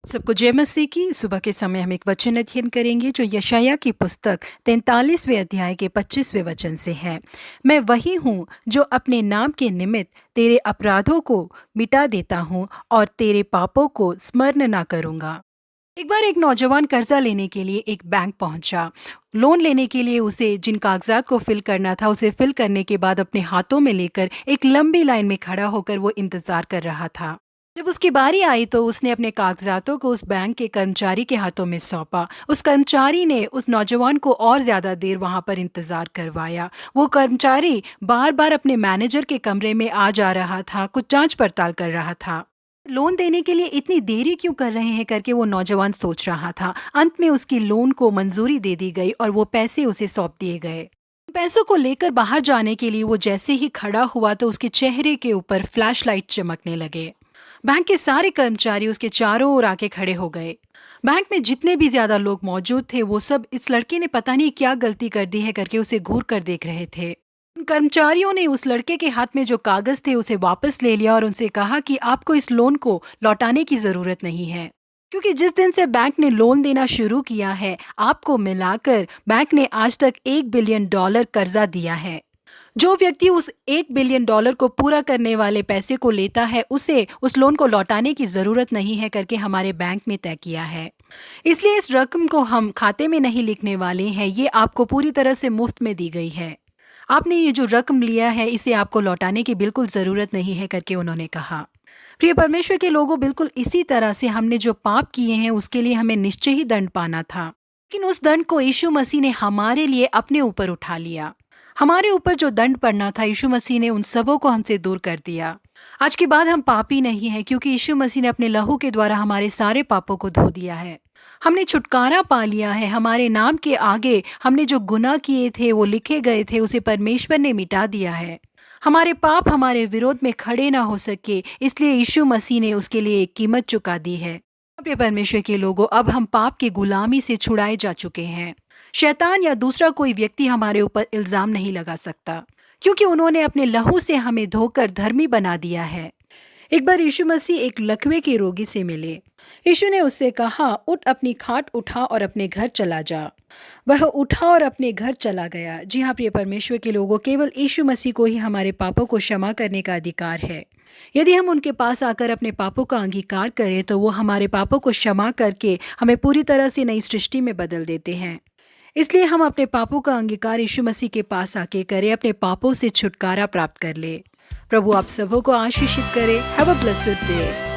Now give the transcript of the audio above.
सबको जय मसीह की। सुबह के समय हम एक वचन अध्ययन करेंगे जो यशाया की पुस्तक 43वें अध्याय के 25वें वचन से है। मैं वही हूँ जो अपने नाम के निमित्त तेरे अपराधों को मिटा देता हूँ और तेरे पापों को स्मरण ना करूँगा। एक बार एक नौजवान कर्जा लेने के लिए एक बैंक पहुंचा। लोन लेने के लिए उसे जिन कागजात को फिल करना था उसे फिल करने के बाद अपने हाथों में लेकर एक लंबी लाइन में खड़ा होकर वो इंतजार कर रहा था। जब उसकी बारी आई तो उसने अपने कागजातों को उस बैंक के कर्मचारी के हाथों में सौंपा। उस कर्मचारी ने उस नौजवान को और ज्यादा देर वहां पर इंतजार करवाया। वो कर्मचारी बार बार अपने मैनेजर के कमरे में आ जा रहा था, कुछ जांच पड़ताल कर रहा था। लोन देने के लिए इतनी देरी क्यों कर रहे हैं करके वो नौजवान सोच रहा था। अंत में उसकी लोन को मंजूरी दे दी गई और वो पैसे उसे सौंप दिए गए। पैसों को लेकर बाहर जाने के लिए वो जैसे ही खड़ा हुआ तो उसके चेहरे के ऊपर फ्लैशलाइट चमकने लगे। बैंक के सारे कर्मचारी उसके चारों ओर आके खड़े हो गए। बैंक में जितने भी ज्यादा लोग मौजूद थे वो सब इस लड़के ने पता नहीं क्या गलती कर दी है करके उसे घूर कर देख रहे थे। उन कर्मचारियों ने उस लड़के के हाथ में जो कागज थे उसे वापस ले लिया और उनसे कहा कि आपको इस लोन को लौटाने की जरूरत नहीं है, क्योंकि जिस दिन से बैंक ने लोन देना शुरू किया है आपको मिलाकर बैंक ने आज तक $1 बिलियन कर्जा दिया है। जो व्यक्ति उस $1 बिलियन को पूरा करने वाले पैसे को लेता है उसे उस लोन को लौटाने की जरूरत नहीं है करके हमारे बैंक ने तय किया है। इसलिए इस रकम को हम खाते में नहीं लिखने वाले हैं, ये आपको पूरी तरह से मुफ्त में दी गई है। आपने ये जो रकम लिया है इसे आपको लौटाने की बिल्कुल जरूरत नहीं है करके उन्होंने कहा। प्रिय परमेश्वर के लोगों, बिल्कुल इसी तरह से हमने जो पाप किए हैं उसके लिए हमें निश्चय ही दंड पाना था, लेकिन उस दंड को यीशु मसीह ने हमारे लिए अपने ऊपर उठा लिया। हमारे ऊपर जो दंड पड़ना था यीशु मसीह ने उन सबों को हमसे दूर कर दिया। आज के बाद हम पापी नहीं हैं, क्योंकि यीशु मसीह ने अपने लहू के द्वारा हमारे सारे पापों को धो दिया है। हमने छुटकारा पा लिया है। हमारे नाम के आगे हमने जो गुनाह किए थे वो लिखे गए थे, उसे परमेश्वर ने मिटा दिया है। हमारे पाप हमारे विरोध में खड़े ना हो सके, इसलिए यीशु मसीह ने उसके लिए एक कीमत चुका दी है। प्रिय परमेश्वर के लोगों, अब हम पाप की गुलामी से छुड़ाए जा चुके हैं। शैतान या दूसरा कोई व्यक्ति हमारे ऊपर इल्जाम नहीं लगा सकता, क्योंकि उन्होंने अपने लहू से हमें धोकर धर्मी बना दिया है। एक बार यीशु मसीह एक लकवे के रोगी से मिले। यीशु ने उससे कहा, उठ, अपनी खाट उठा और अपने घर चला जा। वह उठा और अपने घर चला गया। जी हाँ प्रिय परमेश्वर के लोगों, केवल यीशु मसीह को ही हमारे पापों को क्षमा करने का अधिकार है। यदि हम उनके पास आकर अपने पापों का अंगीकार करें तो वो हमारे पापों को क्षमा करके हमें पूरी तरह से नई सृष्टि में बदल देते हैं। इसलिए हम अपने पापों का अंगीकार यीशु मसीह के पास आके करें, अपने पापों से छुटकारा प्राप्त कर ले। प्रभु आप सबों को आशीषित करे। Have a blessed day.